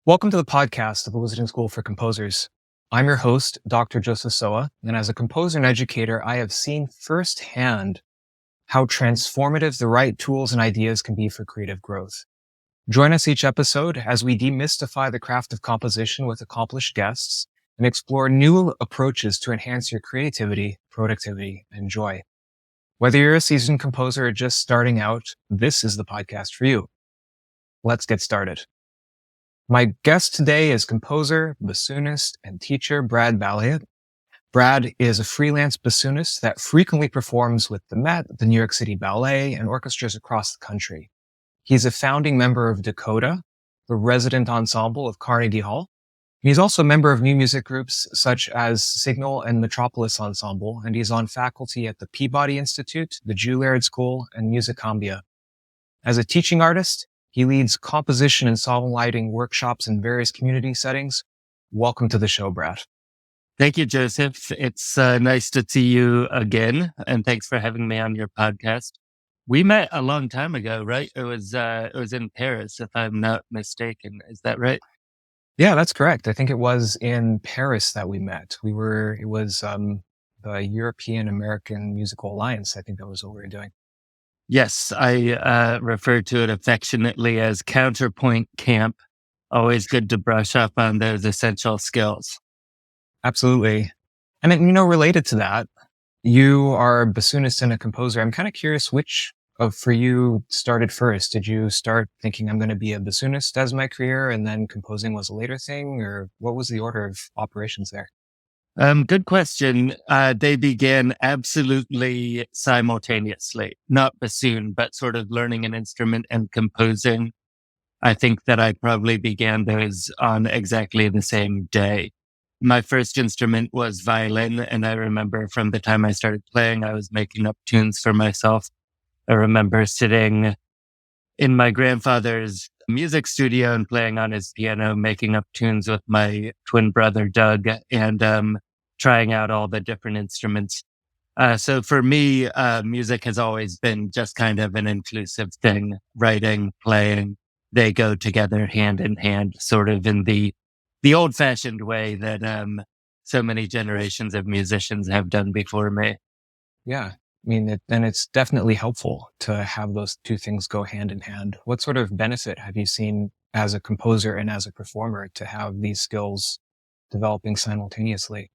Welcome to the podcast of the Wizarding School for Composers. I'm your host, Dr. Joseph Soa, and as a composer and educator, I have seen firsthand how transformative the right tools and ideas can be for creative growth. Join us each episode as we demystify the craft of composition with accomplished guests and explore new approaches to enhance your creativity, productivity, and joy. Whether you're a seasoned composer or just starting out, this is the podcast for you. Let's get started. My guest today is composer, bassoonist, and teacher Brad Balliett. Brad is a freelance bassoonist that frequently performs with the Met, the New York City Ballet, and orchestras across the country. He's a founding member of Decoda, the resident ensemble of Carnegie Hall. He's also a member of new music groups such as Signal and Metropolis Ensemble, and he's on faculty at the Peabody Institute, the Juilliard School, and Musicambia. As a teaching artist, he leads composition and songwriting workshops in various community settings. Welcome to the show, Brad. Thank you, Joseph. It's nice to see you again, and thanks for having me on your podcast. We met a long time ago, right? It was in Paris, if I'm not mistaken. Is that right? Yeah, that's correct. I think it was in Paris that we met. It was the European American Musical Alliance. I think that was what we were doing. Yes, I refer to it affectionately as Counterpoint Camp. Always good to brush up on those essential skills. Absolutely. And then, related to that, you are a bassoonist and a composer. I'm kind of curious which for you started first. Did you start thinking I'm going to be a bassoonist as my career and then composing was a later thing, or what was the order of operations there? Good question. They began absolutely simultaneously, not bassoon, but sort of learning an instrument and composing. I think that I probably began those on exactly the same day. My first instrument was violin, and I remember from the time I started playing, I was making up tunes for myself. I remember sitting in my grandfather's music studio and playing on his piano, making up tunes with my twin brother, Doug, and trying out all the different instruments. So for me, music has always been just kind of an inclusive thing. Writing, playing, they go together hand in hand, sort of in the old-fashioned way that so many generations of musicians have done before me. Yeah. And it's definitely helpful to have those two things go hand in hand. What sort of benefit have you seen as a composer and as a performer to have these skills developing simultaneously?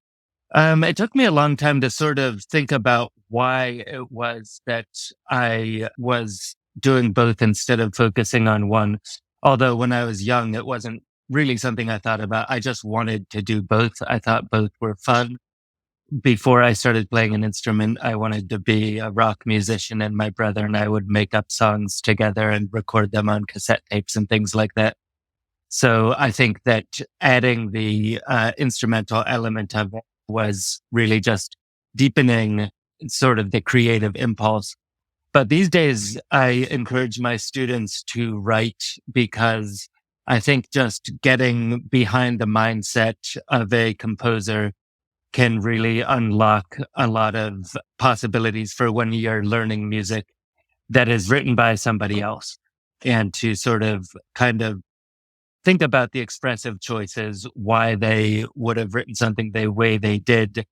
It took me a long time to sort of think about why it was that I was doing both instead of focusing on one. Although when I was young, it wasn't really something I thought about. I just wanted to do both. I thought both were fun. Before I started playing an instrument, I wanted to be a rock musician, and my brother and I would make up songs together and record them on cassette tapes and things like that. So I think that adding the instrumental element of it was really just deepening sort of the creative impulse. But these days, I encourage my students to write because I think just getting behind the mindset of a composer can really unlock a lot of possibilities for when you're learning music that is written by somebody else, and to sort of kind of think about the expressive choices, why they would have written something the way they did,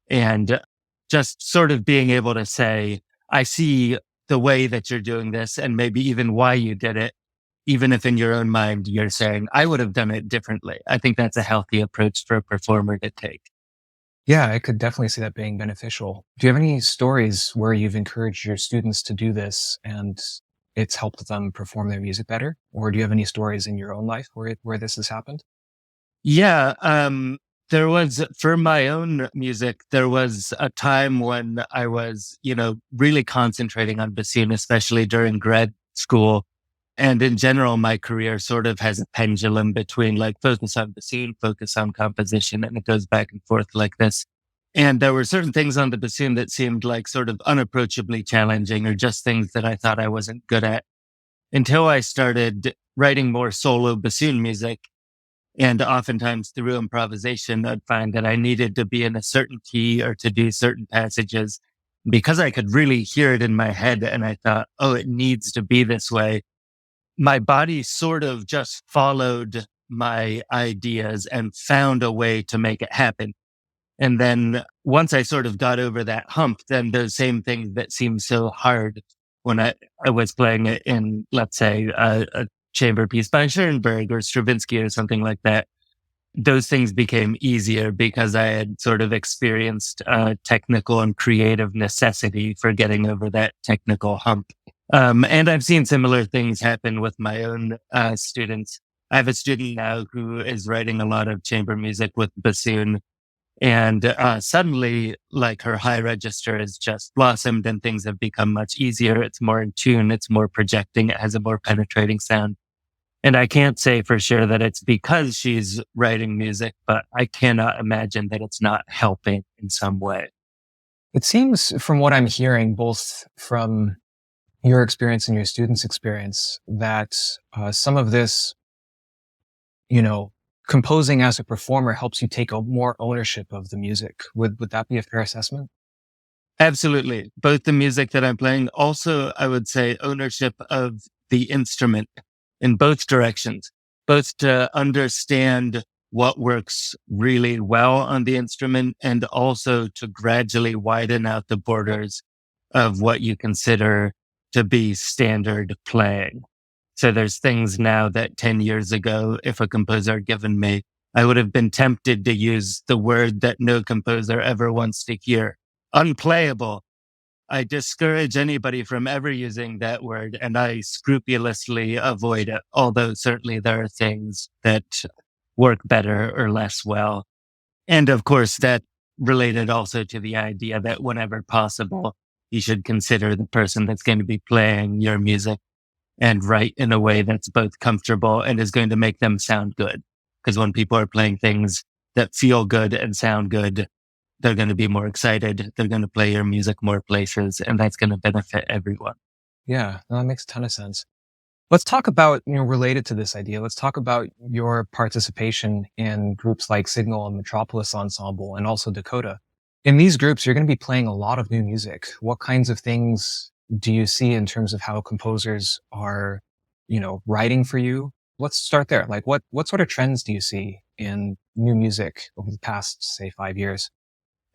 and just sort of being able to say, I see the way that you're doing this and maybe even why you did it, even if in your own mind you're saying, I would have done it differently. I think that's a healthy approach for a performer to take. Yeah, I could definitely see that being beneficial. Do you have any stories where you've encouraged your students to do this and it's helped them perform their music better? Or do you have any stories in your own life where this has happened? Yeah, there was, for my own music, there was a time when I was, really concentrating on bassoon, especially during grad school. And in general, my career sort of has a pendulum between like focus on bassoon, focus on composition, and it goes back and forth like this. And there were certain things on the bassoon that seemed like sort of unapproachably challenging, or just things that I thought I wasn't good at, until I started writing more solo bassoon music. And oftentimes through improvisation, I'd find that I needed to be in a certain key or to do certain passages because I could really hear it in my head. And I thought, oh, it needs to be this way. My body sort of just followed my ideas and found a way to make it happen. And then once I sort of got over that hump, then those same things that seemed so hard when I was playing it in, let's say, a chamber piece by Schoenberg or Stravinsky or something like that, those things became easier because I had sort of experienced technical and creative necessity for getting over that technical hump. And I've seen similar things happen with my own students. I have a student now who is writing a lot of chamber music with bassoon. And suddenly, like, her high register has just blossomed and things have become much easier. It's more in tune. It's more projecting. It has a more penetrating sound. And I can't say for sure that it's because she's writing music, but I cannot imagine that it's not helping in some way. It seems from what I'm hearing, both from your experience and your students' experience, that some of this, composing as a performer helps you take a more ownership of the music. Would that be a fair assessment? Absolutely. Both the music that I'm playing, also, I would say ownership of the instrument in both directions, both to understand what works really well on the instrument and also to gradually widen out the borders of what you consider to be standard playing. So there's things now that 10 years ago, if a composer had given me, I would have been tempted to use the word that no composer ever wants to hear: unplayable. I discourage anybody from ever using that word, and I scrupulously avoid it. Although certainly there are things that work better or less well. And of course, that related also to the idea that whenever possible, you should consider the person that's going to be playing your music and write in a way that's both comfortable and is going to make them sound good. Because when people are playing things that feel good and sound good, they're going to be more excited. They're going to play your music more places, and that's going to benefit everyone. Yeah, no, that makes a ton of sense. Let's talk about, related to this idea, let's talk about your participation in groups like Signal and Metropolis Ensemble and also Decoda. In these groups, you're going to be playing a lot of new music. What kinds of things do you see in terms of how composers are, writing for you? Let's start there. Like what sort of trends do you see in new music over the past, say, 5 years?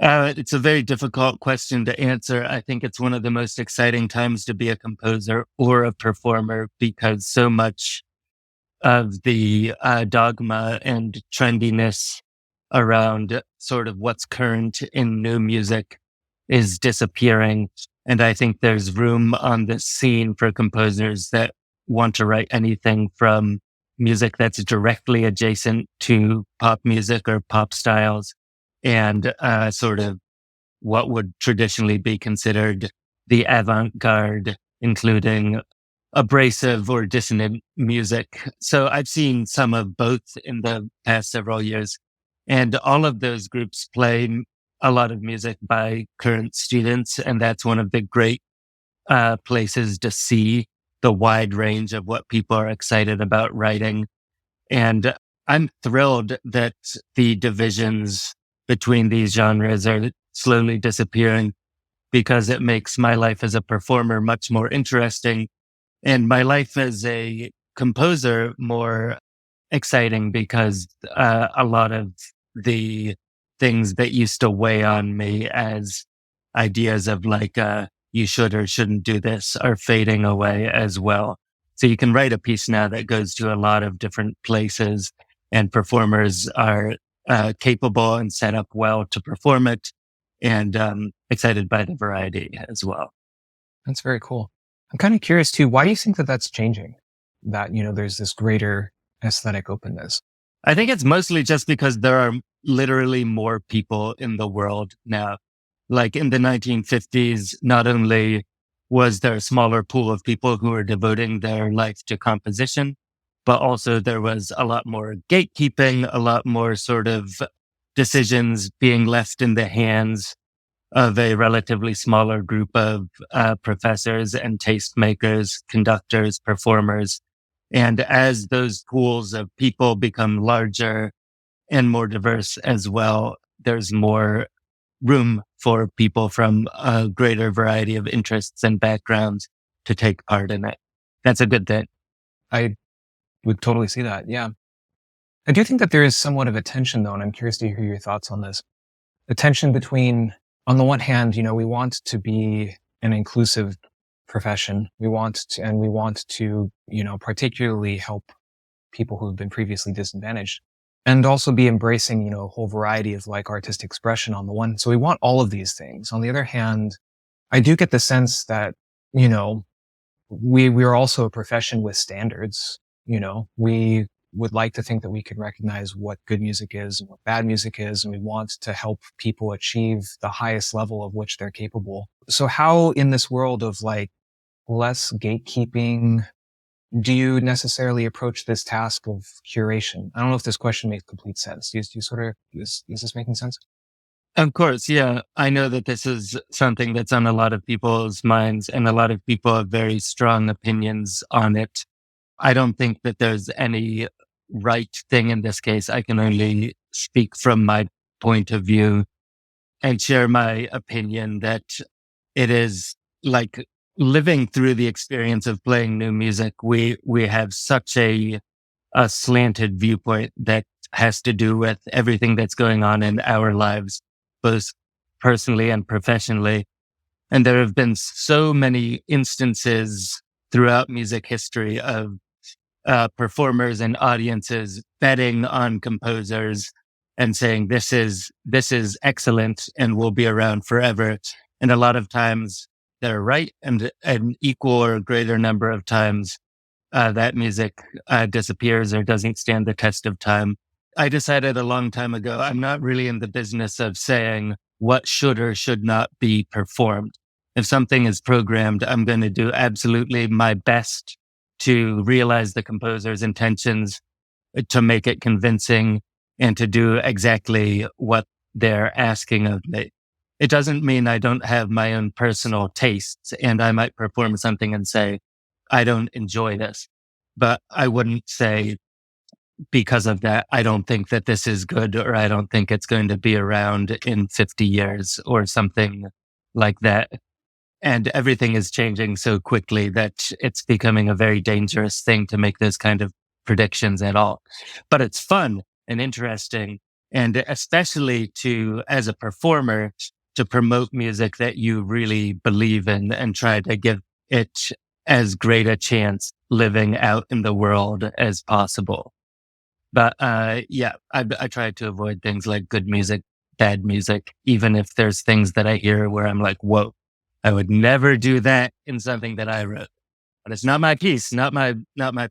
It's a very difficult question to answer. I think it's one of the most exciting times to be a composer or a performer because so much of the dogma and trendiness around sort of what's current in new music is disappearing. And I think there's room on this scene for composers that want to write anything from music that's directly adjacent to pop music or pop styles and sort of what would traditionally be considered the avant-garde, including abrasive or dissonant music. So I've seen some of both in the past several years. And all of those groups play a lot of music by current students. And that's one of the great places to see the wide range of what people are excited about writing. And I'm thrilled that the divisions between these genres are slowly disappearing because it makes my life as a performer much more interesting and my life as a composer more exciting because a lot of the things that used to weigh on me as ideas of like, you should or shouldn't do this are fading away as well. So you can write a piece now that goes to a lot of different places and performers are capable and set up well to perform it and excited by the variety as well. That's very cool. I'm kind of curious too. Why do you think that that's changing? That, there's this greater aesthetic openness. I think it's mostly just because there are literally more people in the world now. Like in the 1950s, not only was there a smaller pool of people who were devoting their life to composition, but also there was a lot more gatekeeping, a lot more sort of decisions being left in the hands of a relatively smaller group of professors and tastemakers, conductors, performers. And as those pools of people become larger and more diverse as well, there's more room for people from a greater variety of interests and backgrounds to take part in it. That's a good thing. I would totally see that. Yeah. I do think that there is somewhat of a tension though, and I'm curious to hear your thoughts on this. The tension between, on the one hand, we want to be an inclusive profession. We want to, particularly help people who have been previously disadvantaged and also be embracing, a whole variety of like artistic expression on the one. So we want all of these things. On the other hand, I do get the sense that, you know, we are also a profession with standards. We would like to think that we can recognize what good music is and what bad music is, and we want to help people achieve the highest level of which they're capable. So how in this world of like less gatekeeping do you necessarily approach this task of curation? I don't know if this question makes complete sense. Do you sort of, is this making sense? Of course, yeah. I know that this is something that's on a lot of people's minds, and a lot of people have very strong opinions on it. I don't think that there's any right thing in this case. I can only speak from my point of view and share my opinion that it is like living through the experience of playing new music. We have such a slanted viewpoint that has to do with everything that's going on in our lives, both personally and professionally. And there have been so many instances throughout music history of performers and audiences betting on composers and saying this is excellent and will be around forever. And a lot of times they're right, and an equal or greater number of times that music disappears or doesn't stand the test of time. I decided a long time ago, I'm not really in the business of saying what should or should not be performed. If something is programmed, I'm going to do absolutely my best to realize the composer's intentions, to make it convincing, and to do exactly what they're asking of me. It doesn't mean I don't have my own personal tastes, and I might perform something and say, I don't enjoy this. But I wouldn't say, because of that, I don't think that this is good, or I don't think it's going to be around in 50 years or something like that. And everything is changing so quickly that it's becoming a very dangerous thing to make those kind of predictions at all. But it's fun and interesting. And especially as a performer, to promote music that you really believe in and try to give it as great a chance living out in the world as possible. But yeah, I try to avoid things like good music, bad music, even if there's things that I hear where I'm like, whoa, I would never do that in something that I wrote. But it's not my piece, not my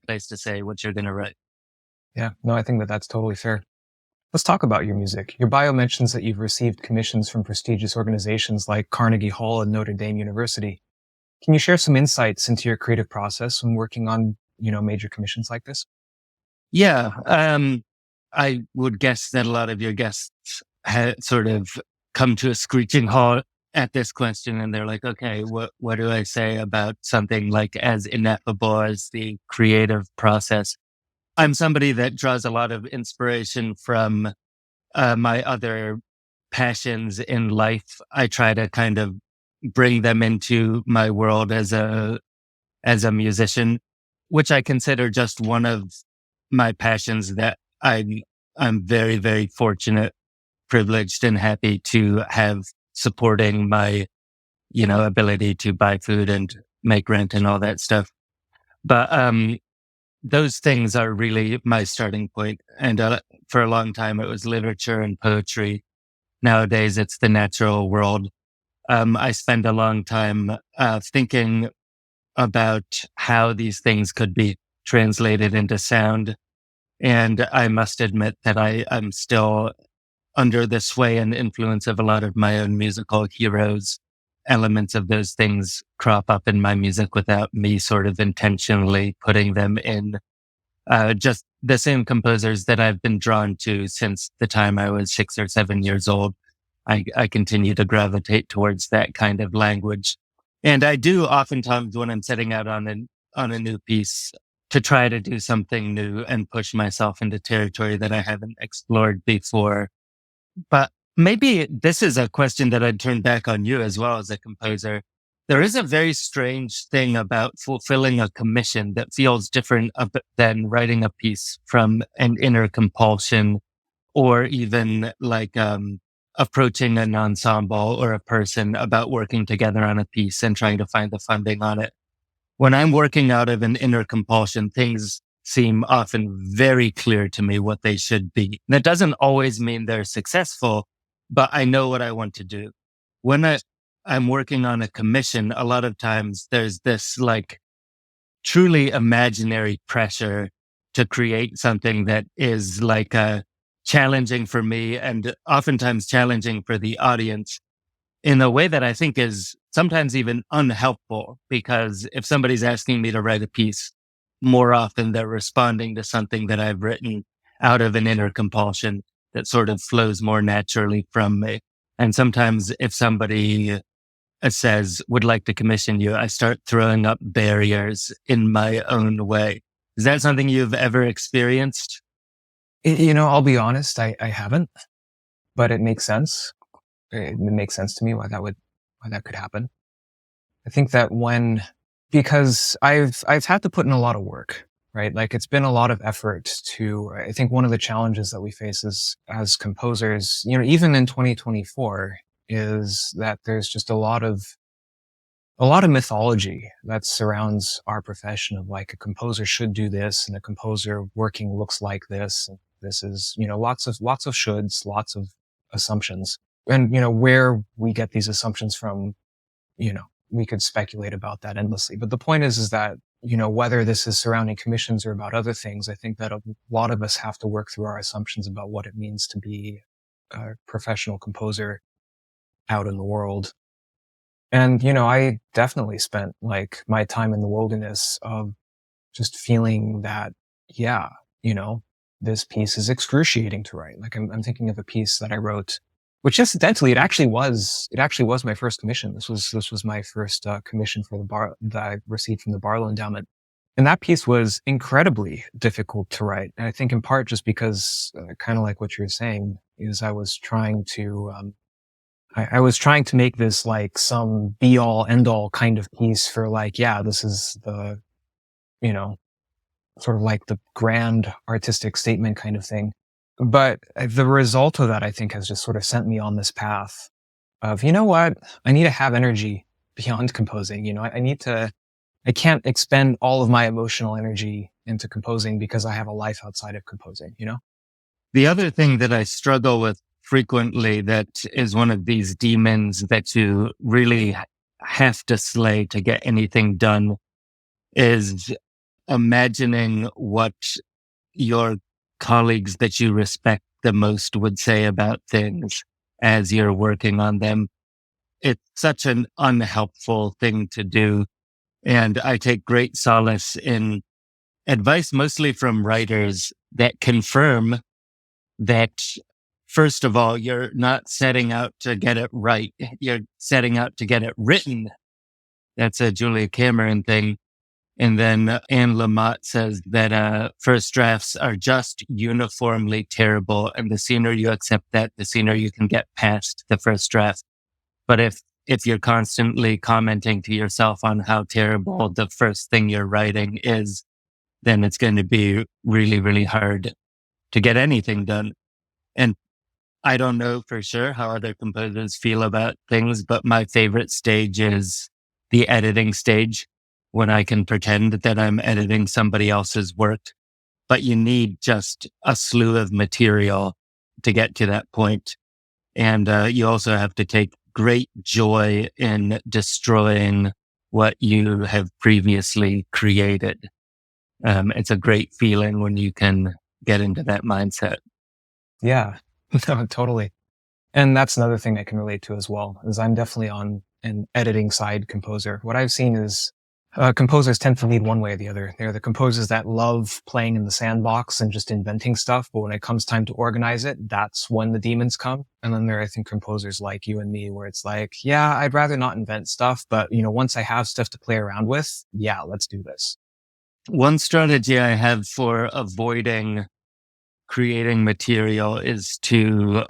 place to say what you're going to write. Yeah, no, I think that that's totally fair. Let's talk about your music. Your bio mentions that you've received commissions from prestigious organizations like Carnegie Hall and Notre Dame University. Can you share some insights into your creative process when working on, major commissions like this? Yeah, I would guess that a lot of your guests sort of come to a screeching halt at this question, and they're like, okay, what do I say about something like as ineffable as the creative process? I'm somebody that draws a lot of inspiration from my other passions in life. I try to kind of bring them into my world as a musician, which I consider just one of my passions that I'm very, very fortunate, privileged, and happy to have supporting my, ability to buy food and make rent and all that stuff. But those things are really my starting point. And for a long time, it was literature and poetry. Nowadays, it's the natural world. I spend a long time thinking about how these things could be translated into sound. And I must admit that I'm still under the sway and influence of a lot of my own musical heroes. Elements of those things crop up in my music without me sort of intentionally putting them in. Just the same composers that I've been drawn to since the time I was 6 or 7 years old. I continue to gravitate towards that kind of language. And I do oftentimes when I'm setting out on a new piece to try to do something new and push myself into territory that I haven't explored before. But maybe this is a question that I'd turn back on you as well as a composer. There is a very strange thing about fulfilling a commission that feels different than writing a piece from an inner compulsion, or even like approaching an ensemble or a person about working together on a piece and trying to find the funding on it. When I'm working out of an inner compulsion, things seem often very clear to me what they should be. That doesn't always mean they're successful, but I know what I want to do. When I'm working on a commission, a lot of times there's this like truly imaginary pressure to create something that is like challenging for me and oftentimes challenging for the audience in a way that I think is sometimes even unhelpful, because if somebody's asking me to write a piece, more often they're responding to something that I've written out of an inner compulsion that sort of flows more naturally from me. And sometimes if somebody says, would like to commission you, I start throwing up barriers in my own way. Is that something you've ever experienced? I'll be honest, I haven't, but it makes sense. It makes sense to me why that could happen. I think that because I've had to put in a lot of work, right? Like it's been a lot of effort I think one of the challenges that we face as composers, even in 2024, is that there's just a lot of mythology that surrounds our profession of like a composer should do this and a composer working looks like this. And this is, lots of shoulds, lots of assumptions. And, where we get these assumptions from, we could speculate about that endlessly. But the point is that, whether this is surrounding commissions or about other things, I think that a lot of us have to work through our assumptions about what it means to be a professional composer out in the world. And, I definitely spent like my time in the wilderness of just feeling that, yeah, this piece is excruciating to write. Like I'm thinking of a piece that I wrote, which incidentally, it actually was my first commission. This was my first commission for that I received from the Barlow Endowment. And that piece was incredibly difficult to write. And I think in part just because, kind of like what you're saying, is I was trying to make this like some be all end all kind of piece for like, yeah, this is the, sort of like the grand artistic statement kind of thing. But the result of that, I think, has just sort of sent me on this path of, you know what? I need to have energy beyond composing. I can't expend all of my emotional energy into composing because I have a life outside of composing. The other thing that I struggle with frequently, that is one of these demons that you really have to slay to get anything done, is imagining what your colleagues that you respect the most would say about things as you're working on them. It's such an unhelpful thing to do. And I take great solace in advice, mostly from writers, that confirm that, first of all, you're not setting out to get it right. You're setting out to get it written. That's a Julia Cameron thing. And then Anne Lamott says that first drafts are just uniformly terrible. And the sooner you accept that, the sooner you can get past the first draft. But if you're constantly commenting to yourself on how terrible the first thing you're writing is, then it's going to be really, really hard to get anything done. And I don't know for sure how other composers feel about things, but my favorite stage is the editing stage, when I can pretend that I'm editing somebody else's work. But you need just a slew of material to get to that point. And you also have to take great joy in destroying what you have previously created. It's a great feeling when you can get into that mindset. Yeah, no, totally. And that's another thing I can relate to as well, is I'm definitely on an editing side composer. What I've seen is composers tend to lead one way or the other. They're the composers that love playing in the sandbox and just inventing stuff. But when it comes time to organize it, that's when the demons come. And then there are, I think, composers like you and me where it's like, yeah, I'd rather not invent stuff. But, once I have stuff to play around with, yeah, let's do this. One strategy I have for avoiding creating material is to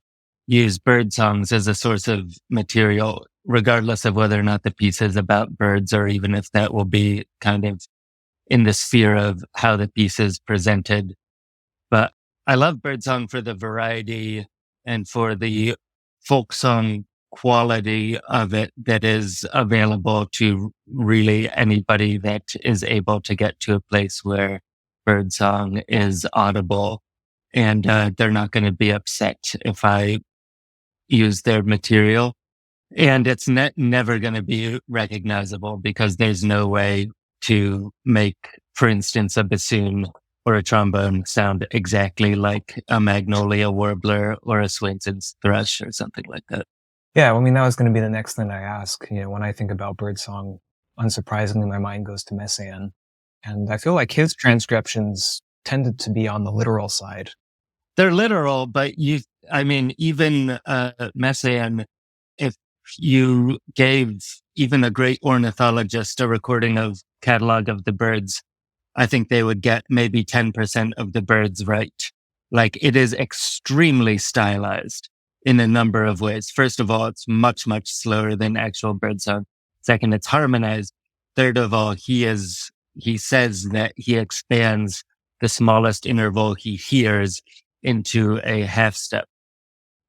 use bird songs as a source of material, regardless of whether or not the piece is about birds, or even if that will be kind of in the sphere of how the piece is presented. But I love birdsong for the variety and for the folk song quality of it that is available to really anybody that is able to get to a place where birdsong is audible. And they're not going to be upset if I use their material. And it's never going to be recognizable because there's no way to make, for instance, a bassoon or a trombone sound exactly like a magnolia warbler or a Swainson's thrush or something like that. Yeah, well, I mean, that was going to be the next thing I ask. When I think about birdsong, unsurprisingly, my mind goes to Messiaen. And I feel like his transcriptions tended to be on the literal side. They're literal, but even Messiaen, if you gave even a great ornithologist a recording of catalog of the birds, I think they would get maybe 10% of the birds right. Like, it is extremely stylized in a number of ways. First of all, it's much, much slower than actual birdsong. Second, it's harmonized. Third of all, he says that he expands the smallest interval he hears into a half step.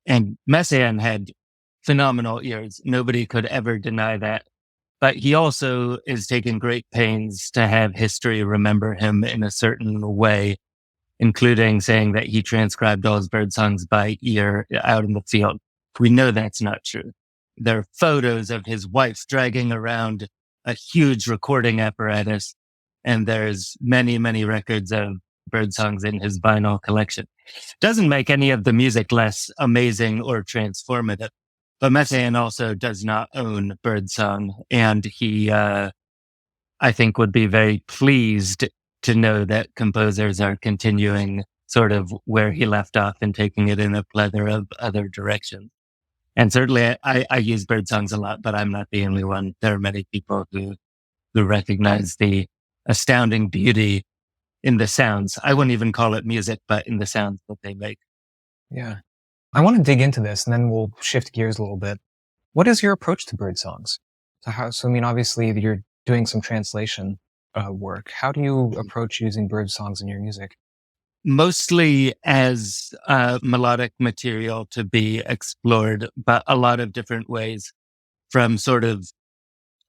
And Messiaen had phenomenal ears. Nobody could ever deny that. But he also is taking great pains to have history remember him in a certain way, including saying that he transcribed all his bird songs by ear out in the field. We know that's not true. There are photos of his wife dragging around a huge recording apparatus, and there's many, many records of bird songs in his vinyl collection. Doesn't make any of the music less amazing or transformative. But Messiaen also does not own birdsong, and he, I think, would be very pleased to know that composers are continuing sort of where he left off and taking it in a plethora of other directions. And certainly I use birdsongs a lot, but I'm not the only one. There are many people who recognize the astounding beauty in the sounds. I wouldn't even call it music, but in the sounds that they make. Yeah. I want to dig into this and then we'll shift gears a little bit. What is your approach to bird songs? I mean, obviously you're doing some translation work. How do you approach using bird songs in your music? Mostly as melodic material to be explored, but a lot of different ways, from sort of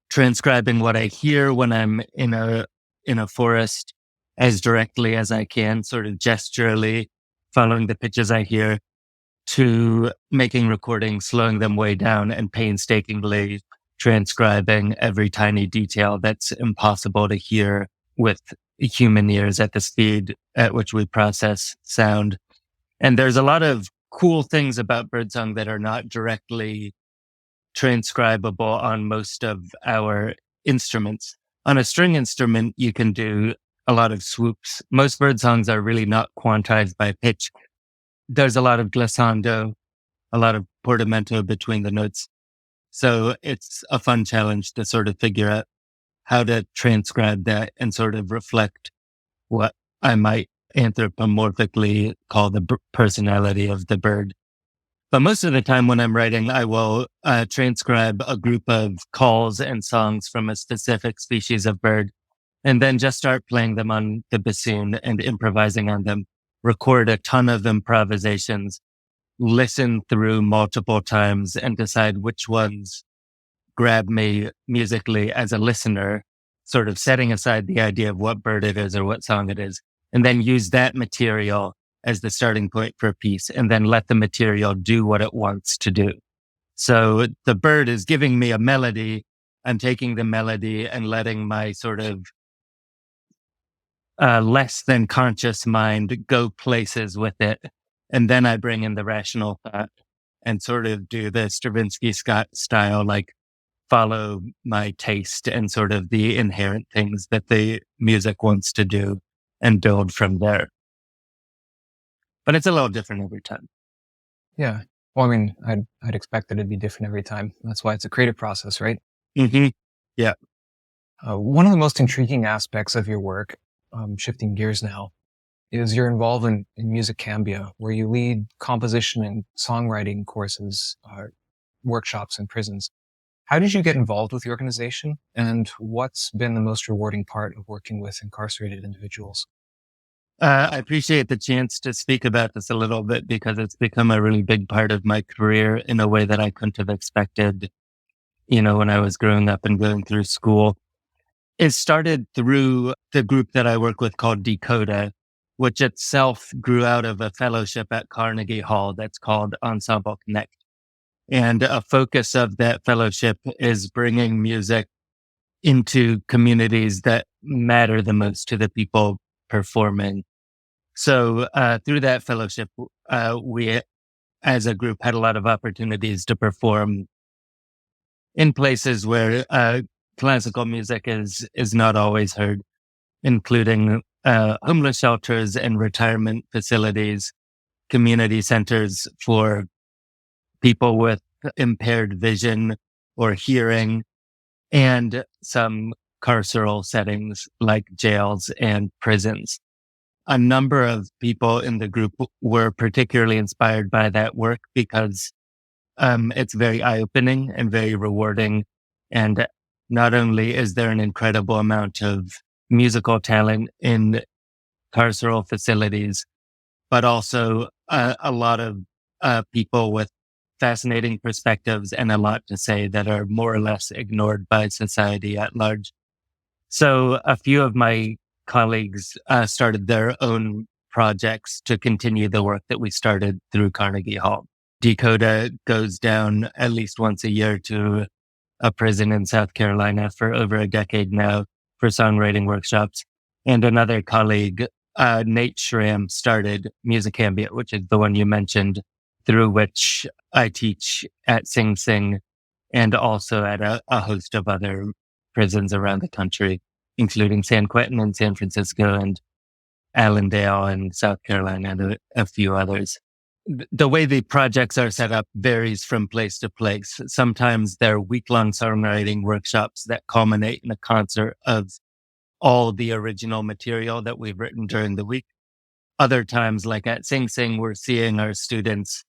transcribing what I hear when I'm in a forest as directly as I can, sort of gesturally following the pitches I hear, to making recordings, slowing them way down and painstakingly transcribing every tiny detail that's impossible to hear with human ears at the speed at which we process sound. And there's a lot of cool things about birdsong that are not directly transcribable on most of our instruments. On a string instrument, you can do a lot of swoops. Most birdsongs are really not quantized by pitch. There's a lot of glissando, a lot of portamento between the notes. So it's a fun challenge to sort of figure out how to transcribe that and sort of reflect what I might anthropomorphically call the personality of the bird. But most of the time when I'm writing, I will transcribe a group of calls and songs from a specific species of bird, and then just start playing them on the bassoon and improvising on them, record a ton of improvisations, listen through multiple times and decide which ones grab me musically as a listener, sort of setting aside the idea of what bird it is or what song it is, and then use that material as the starting point for a piece, and then let the material do what it wants to do. So the bird is giving me a melody. I'm taking the melody and letting my sort of less than conscious mind go places with it. And then I bring in the rational thought and sort of do the Stravinsky Scott style, like follow my taste and sort of the inherent things that the music wants to do and build from there. But it's a little different every time. Yeah. Well, I mean, I'd expect that it'd be different every time. That's why it's a creative process, right? Mm-hmm. Yeah. One of the most intriguing aspects of your work, shifting gears now, is your involvement in Musicambia, where you lead composition and songwriting courses, workshops in prisons. How did you get involved with the organization, and what's been the most rewarding part of working with incarcerated individuals? I appreciate the chance to speak about this a little bit because it's become a really big part of my career in a way that I couldn't have expected, when I was growing up and going through school. It started through the group that I work with called Decoda, which itself grew out of a fellowship at Carnegie Hall that's called Ensemble Connect. And a focus of that fellowship is bringing music into communities that matter the most to the people performing. So through that fellowship, we as a group had a lot of opportunities to perform in places where classical music is not always heard, including homeless shelters and retirement facilities, community centers for people with impaired vision or hearing, and some carceral settings like jails and prisons. A number of people in the group were particularly inspired by that work because it's very eye-opening and very rewarding. And not only is there an incredible amount of musical talent in carceral facilities, but also a lot of people with fascinating perspectives and a lot to say that are more or less ignored by society at large. So a few of my colleagues started their own projects to continue the work that we started through Carnegie Hall. Decoda goes down at least once a year to a prison in South Carolina for over a decade now for songwriting workshops. And another colleague, Nate Schramm, started Musicambia, which is the one you mentioned, through which I teach at Sing Sing and also at a host of other prisons around the country, including San Quentin and San Francisco and Allendale and South Carolina and a few others. The way the projects are set up varies from place to place. Sometimes they're week-long songwriting workshops that culminate in a concert of all the original material that we've written during the week. Other times, like at Sing Sing, we're seeing our students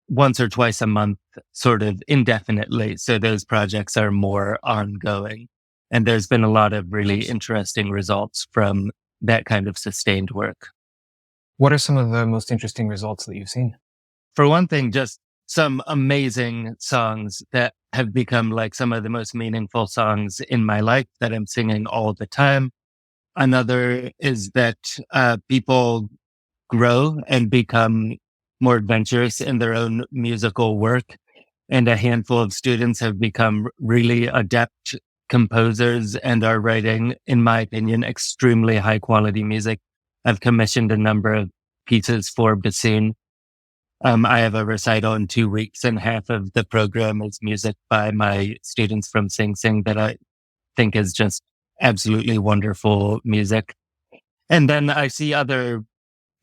once or twice a month, sort of indefinitely. So those projects are more ongoing. And there's been a lot of really interesting results from that kind of sustained work. What are some of the most interesting results that you've seen? For one thing, just some amazing songs that have become like some of the most meaningful songs in my life that I'm singing all the time. Another is that people grow and become more adventurous in their own musical work. And a handful of students have become really adept composers and are writing, in my opinion, extremely high quality music. I've commissioned a number of pieces for bassoon. I have a recital in 2 weeks, and half of the program is music by my students from Sing Sing that I think is just absolutely wonderful music. And then I see other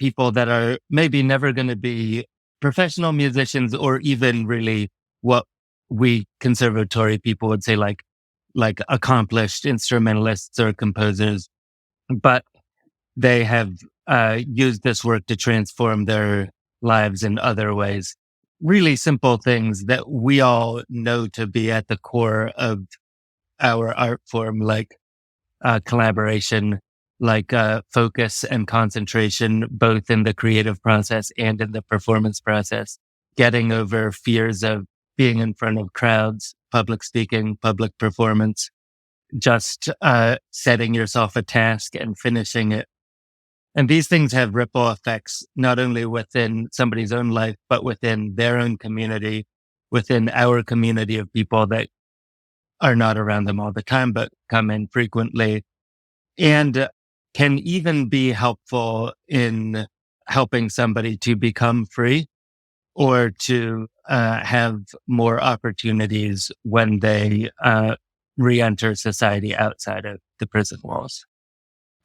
people that are maybe never going to be professional musicians or even really what we conservatory people would say like accomplished instrumentalists or composers, but they have used this work to transform their lives in other ways. Really simple things that we all know to be at the core of our art form, like collaboration, like focus and concentration, both in the creative process and in the performance process, getting over fears of being in front of crowds, public speaking, public performance, just setting yourself a task and finishing it. And these things have ripple effects, not only within somebody's own life, but within their own community, within our community of people that are not around them all the time, but come in frequently, and can even be helpful in helping somebody to become free or to have more opportunities when they re-enter society outside of the prison walls.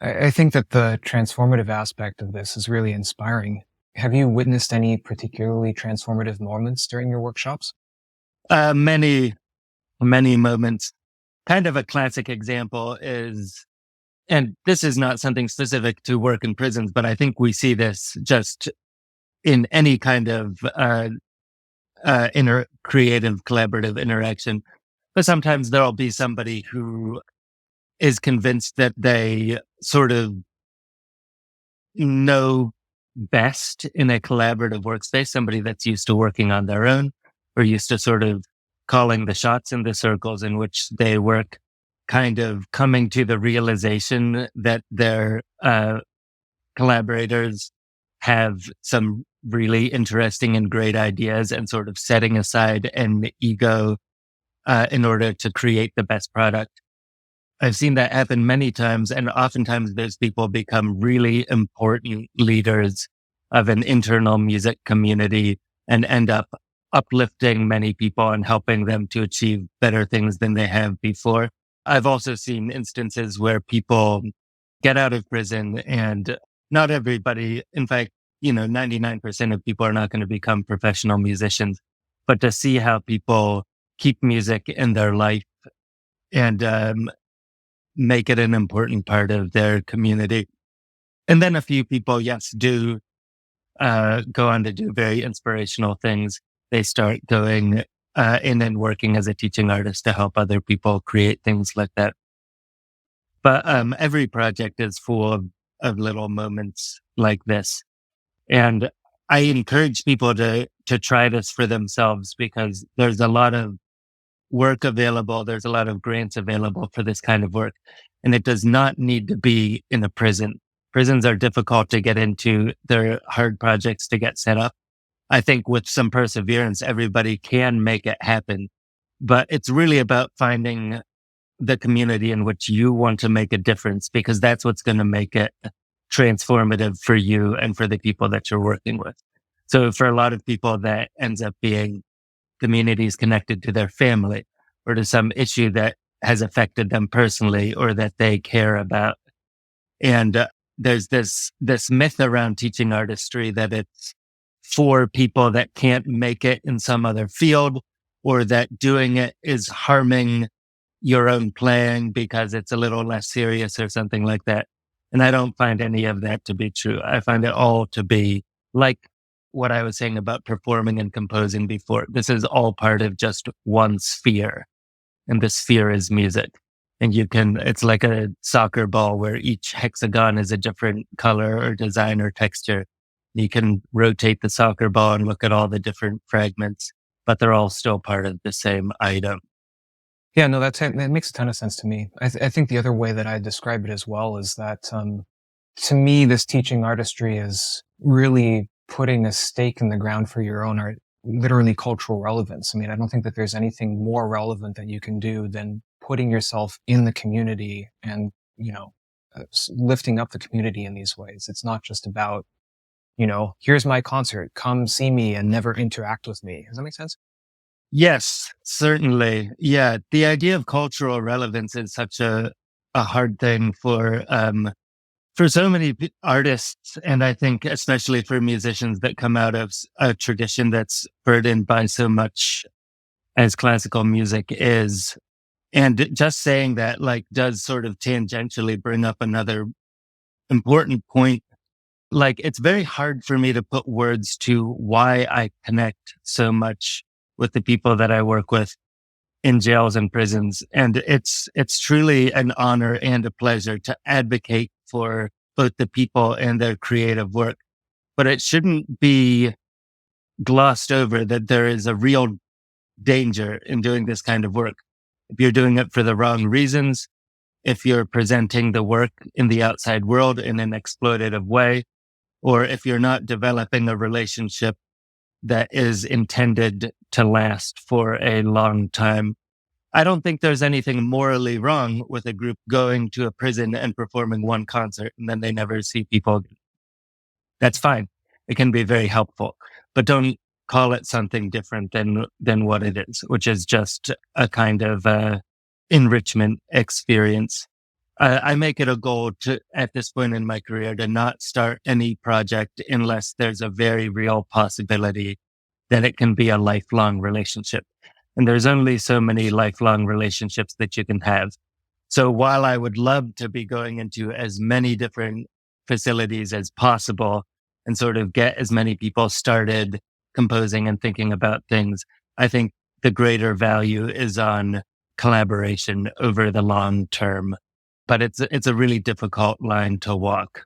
I think that the transformative aspect of this is really inspiring. Have you witnessed any particularly transformative moments during your workshops? Many moments. Kind of a classic example is and this is not something specific to work in prisons, but I think we see this just in any kind of creative, collaborative interaction. But sometimes there'll be somebody who is convinced that they sort of know best in a collaborative workspace, somebody that's used to working on their own or used to sort of calling the shots in the circles in which they work, kind of coming to the realization that their collaborators have some really interesting and great ideas and sort of setting aside an ego in order to create the best product. I've seen that happen many times, and oftentimes those people become really important leaders of an internal music community and end up uplifting many people and helping them to achieve better things than they have before. I've also seen instances where people get out of prison, and not everybody, in fact, 99% of people are not going to become professional musicians, but to see how people keep music in their life and make it an important part of their community. And then a few people, yes, do go on to do very inspirational things. They start going in and working as a teaching artist to help other people create things like that. But every project is full of little moments like this. And I encourage people to try this for themselves, because there's a lot of work available. There's a lot of grants available for this kind of work. And it does not need to be in a prison. Prisons are difficult to get into. They're hard projects to get set up. I think with some perseverance, everybody can make it happen. But it's really about finding the community in which you want to make a difference, because that's what's going to make it transformative for you and for the people that you're working with. So for a lot of people, that ends up being communities connected to their family or to some issue that has affected them personally or that they care about. And there's this myth around teaching artistry that it's for people that can't make it in some other field, or that doing it is harming your own playing because it's a little less serious or something like that. And I don't find any of that to be true. I find it all to be like what I was saying about performing and composing before. This is all part of just one sphere, and the sphere is music. And it's like a soccer ball where each hexagon is a different color or design or texture. You can rotate the soccer ball and look at all the different fragments, but they're all still part of the same item. Yeah, no, that makes a ton of sense to me. I think the other way that I describe it as well is that, to me, this teaching artistry is really putting a stake in the ground for your own art, literally cultural relevance. I mean, I don't think that there's anything more relevant that you can do than putting yourself in the community and, lifting up the community in these ways. It's not just about, here's my concert, come see me and never interact with me. Does that make sense? Yes, certainly. Yeah. The idea of cultural relevance is such a hard thing for so many artists. And I think especially for musicians that come out of a tradition that's burdened by so much as classical music is. And just saying that does sort of tangentially bring up another important point. It's very hard for me to put words to why I connect so much with the people that I work with in jails and prisons. And it's truly an honor and a pleasure to advocate for both the people and their creative work. But it shouldn't be glossed over that there is a real danger in doing this kind of work. If you're doing it for the wrong reasons, if you're presenting the work in the outside world in an exploitative way, or if you're not developing a relationship that is intended to last for a long time. I don't think there's anything morally wrong with a group going to a prison and performing one concert and then they never see people. That's fine. It can be very helpful, but don't call it something different than what it is, which is just a kind of enrichment experience. I make it a goal at this point in my career, to not start any project unless there's a very real possibility that it can be a lifelong relationship. And there's only so many lifelong relationships that you can have. So while I would love to be going into as many different facilities as possible and sort of get as many people started composing and thinking about things, I think the greater value is on collaboration over the long term. But it's a really difficult line to walk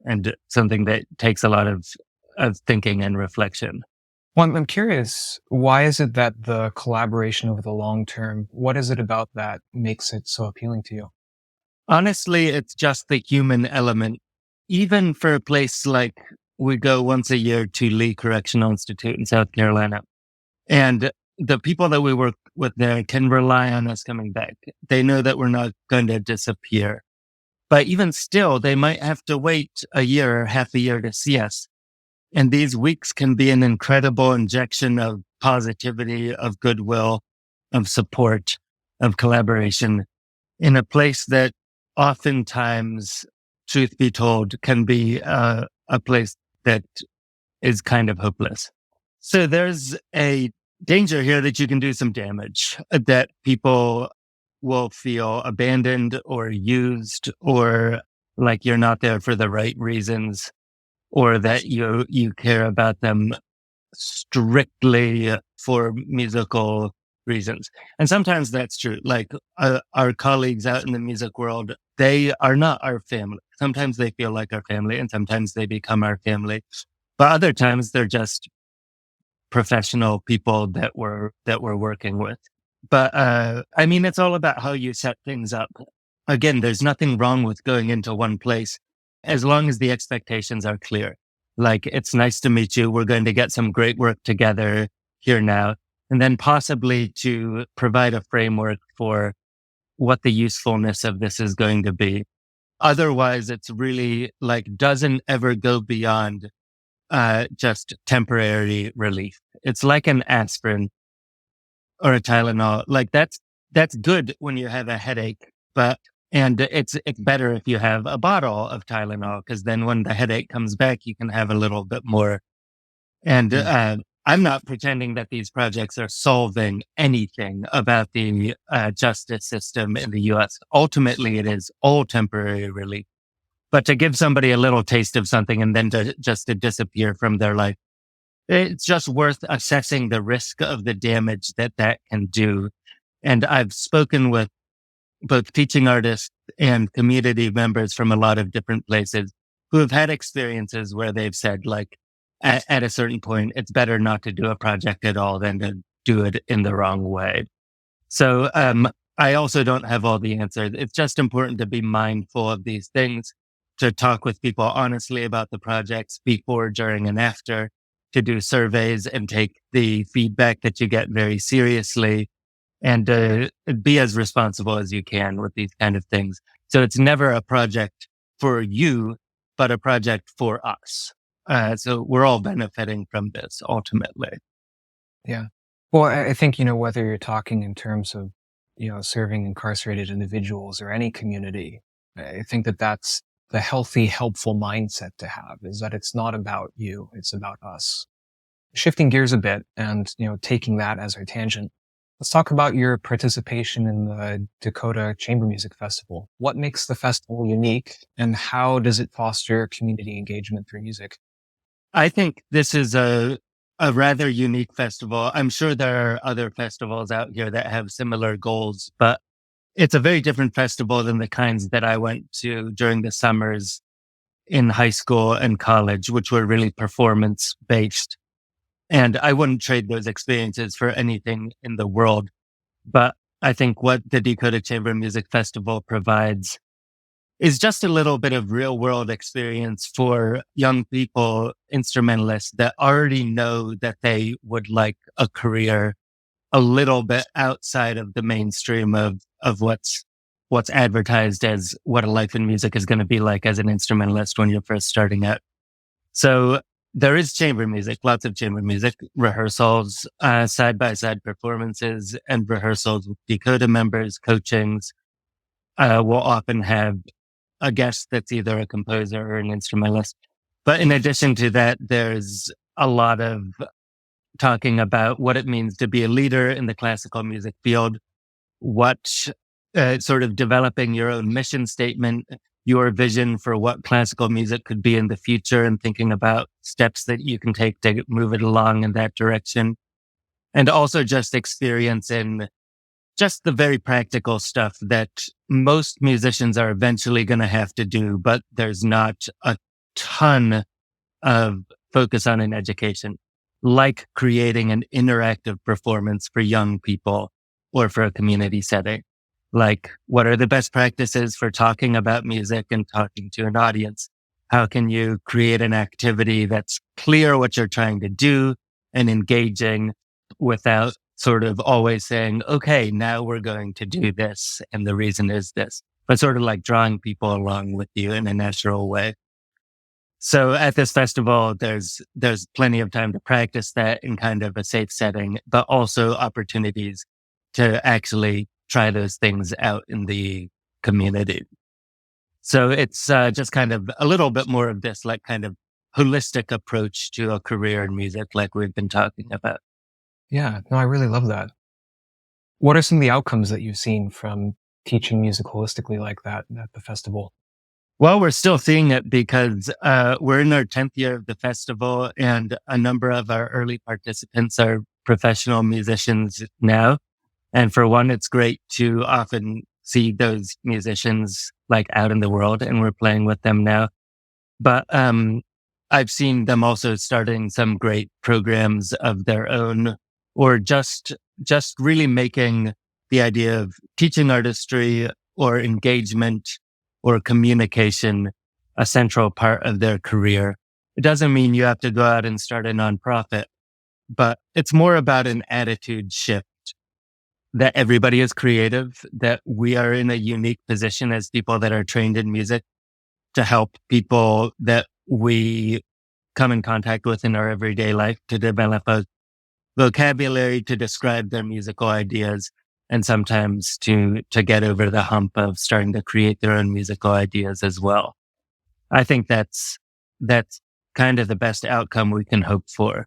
and something that takes a lot of thinking and reflection. Well, I'm curious, why is it that the collaboration over the long term, what is it about that makes it so appealing to you? Honestly, it's just the human element. Even for a place like we go once a year to Lee Correctional Institute in South Carolina, and the people that we work with there can rely on us coming back. They know that we're not going to disappear. But even still, they might have to wait a year or half a year to see us. And these weeks can be an incredible injection of positivity, of goodwill, of support, of collaboration in a place that oftentimes, truth be told, can be a place that is kind of hopeless. So there's a danger here that you can do some damage, that people will feel abandoned or used, or like you're not there for the right reasons, or that you care about them strictly for musical reasons. And sometimes that's true. Like our colleagues out in the music world, they are not our family. Sometimes they feel like our family, and sometimes they become our family. But other times they're just professional people that we're working with. But I mean, it's all about how you set things up. Again, there's nothing wrong with going into one place as long as the expectations are clear. Like, it's nice to meet you. We're going to get some great work together here now. And then possibly to provide a framework for what the usefulness of this is going to be. Otherwise, it's really like doesn't ever go beyond just temporary relief. It's like an aspirin or a Tylenol. Like that's good when you have a headache, and it's better if you have a bottle of Tylenol, because then when the headache comes back, you can have a little bit more. And I'm not pretending that these projects are solving anything about the justice system in the U.S. Ultimately, it is all temporary relief. But to give somebody a little taste of something and then to disappear from their life, it's just worth assessing the risk of the damage that can do. And I've spoken with both teaching artists and community members from a lot of different places who have had experiences where they've said, like, at a certain point, it's better not to do a project at all than to do it in the wrong way. So I also don't have all the answers. It's just important to be mindful of these things, to talk with people honestly about the projects before, during, and after, to do surveys and take the feedback that you get very seriously, and be as responsible as you can with these kind of things. So it's never a project for you, but a project for us. So we're all benefiting from this ultimately. Yeah. Well, I think, whether you're talking in terms of, serving incarcerated individuals or any community, I think that that's the healthy, helpful mindset to have, is that it's not about you, it's about us. Shifting gears a bit and, taking that as our tangent, let's talk about your participation in the Decoda Chamber Music Festival. What makes the festival unique, and how does it foster community engagement through music? I think this is a rather unique festival. I'm sure there are other festivals out here that have similar goals, but it's a very different festival than the kinds that I went to during the summers in high school and college, which were really performance based. And I wouldn't trade those experiences for anything in the world. But I think what the Decoda Chamber Music Festival provides is just a little bit of real world experience for young people, instrumentalists that already know that they would like a career a little bit outside of the mainstream of what's advertised as what a life in music is going to be like as an instrumentalist when you're first starting out. So there is chamber music, lots of chamber music, rehearsals, side by side performances, and rehearsals with Decoda members, coachings. We'll often have a guest that's either a composer or an instrumentalist. But in addition to that, there's a lot of talking about what it means to be a leader in the classical music field, what sort of developing your own mission statement, your vision for what classical music could be in the future, and thinking about steps that you can take to move it along in that direction. And also just experience in just the very practical stuff that most musicians are eventually going to have to do, but there's not a ton of focus on in education, like creating an interactive performance for young people or for a community setting. Like, what are the best practices for talking about music and talking to an audience? How can you create an activity that's clear what you're trying to do and engaging without sort of always saying, okay, now we're going to do this, and the reason is this, but sort of like drawing people along with you in a natural way. So at this festival, there's plenty of time to practice that in kind of a safe setting, but also opportunities to actually try those things out in the community. So it's just kind of a little bit more of this like kind of holistic approach to a career in music like we've been talking about. Yeah, no, I really love that. What are some of the outcomes that you've seen from teaching music holistically like that at the festival? Well, we're still seeing it because we're in our 10th year of the festival, and a number of our early participants are professional musicians now. And for one, it's great to often see those musicians like out in the world, and we're playing with them now. But I've seen them also starting some great programs of their own, or just really making the idea of teaching artistry or engagement or communication a central part of their career. It doesn't mean you have to go out and start a nonprofit, but it's more about an attitude shift, that everybody is creative, that we are in a unique position as people that are trained in music to help people that we come in contact with in our everyday life to develop a vocabulary to describe their musical ideas, and sometimes to get over the hump of starting to create their own musical ideas as well. I think that's kind of the best outcome we can hope for.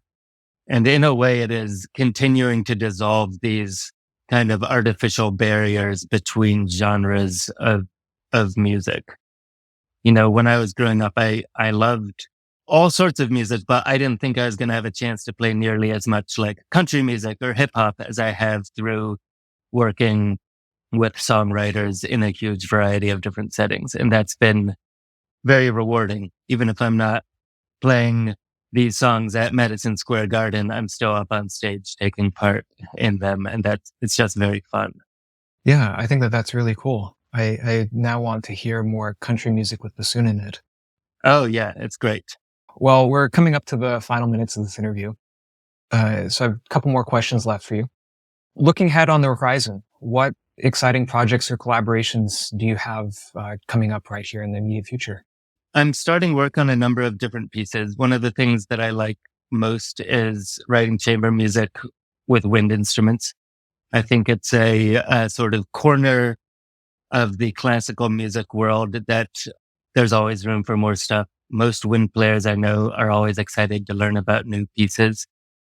And in a way, it is continuing to dissolve these kind of artificial barriers between genres of music. You know, when I was growing up, I loved all sorts of music, but I didn't think I was going to have a chance to play nearly as much like country music or hip hop as I have through working with songwriters in a huge variety of different settings. And that's been very rewarding. Even if I'm not playing these songs at Madison Square Garden, I'm still up on stage taking part in them. And it's just very fun. Yeah, I think that that's really cool. I now want to hear more country music with bassoon in it. Oh yeah, it's great. Well, we're coming up to the final minutes of this interview. So I have a couple more questions left for you. Looking ahead on the horizon, what exciting projects or collaborations do you have coming up right here in the immediate future? I'm starting work on a number of different pieces. One of the things that I like most is writing chamber music with wind instruments. I think it's a sort of corner of the classical music world that there's always room for more stuff. Most wind players I know are always excited to learn about new pieces.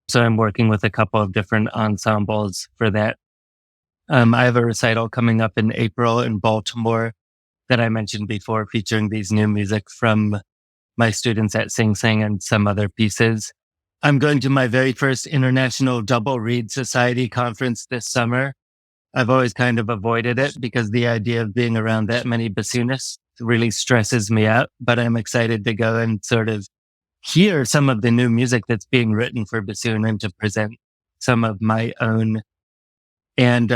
So I'm working with a couple of different ensembles for that. I have a recital coming up in April in Baltimore that I mentioned before, featuring these new music from my students at Sing Sing and some other pieces. I'm going to my very first International Double Reed Society conference this summer. I've always kind of avoided it because the idea of being around that many bassoonists really stresses me out, but I'm excited to go and sort of hear some of the new music that's being written for bassoon and to present some of my own. And,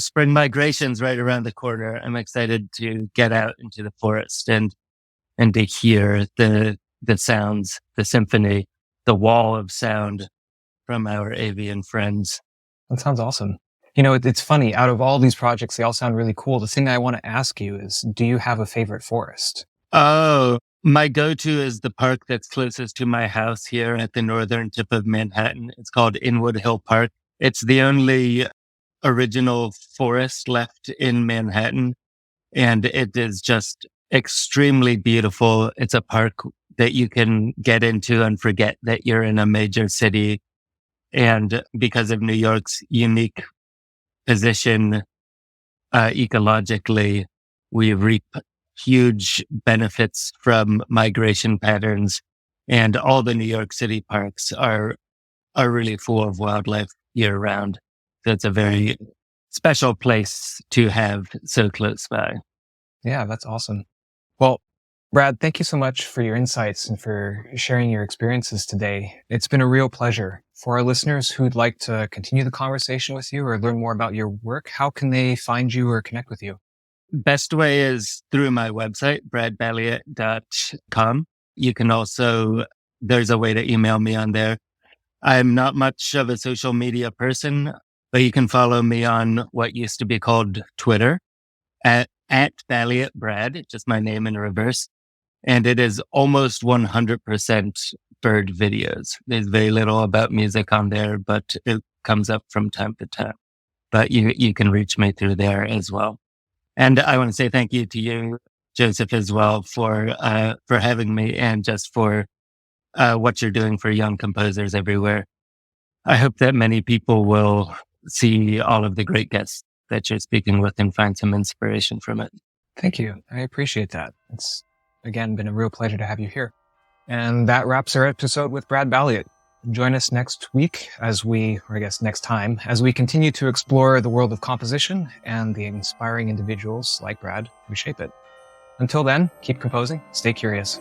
spring migration's right around the corner. I'm excited to get out into the forest and to hear the sounds, the symphony, the wall of sound from our avian friends. That sounds awesome. You know, it's funny. Out of all these projects, they all sound really cool. The thing I want to ask you is, do you have a favorite forest? Oh, my go-to is the park that's closest to my house here at the northern tip of Manhattan. It's called Inwood Hill Park. It's the only original forest left in Manhattan, and it is just extremely beautiful. It's a park that you can get into and forget that you're in a major city. And because of New York's unique position ecologically, we reap huge benefits from migration patterns, and all the New York City parks are really full of wildlife year round. So it's a very special place to have so close by. Yeah, that's awesome. Well, Brad, thank you so much for your insights and for sharing your experiences today. It's been a real pleasure. For our listeners who'd like to continue the conversation with you or learn more about your work, how can they find you or connect with you? Best way is through my website, bradballiet.com. You can also, there's a way to email me on there. I'm not much of a social media person, but you can follow me on what used to be called Twitter at Balliet Brad, just my name in reverse. And it is almost 100% bird videos. There's very little about music on there, but it comes up from time to time. But you can reach me through there as well. And I want to say thank you to you, Joseph, as well for having me and just for what you're doing for young composers everywhere. I hope that many people will see all of the great guests that you're speaking with and find some inspiration from it. Thank you. I appreciate that. It's, again, been a real pleasure to have you here. And that wraps our episode with Brad Balliett. Join us next week next time, as we continue to explore the world of composition and the inspiring individuals like Brad who shape it. Until then, keep composing, stay curious.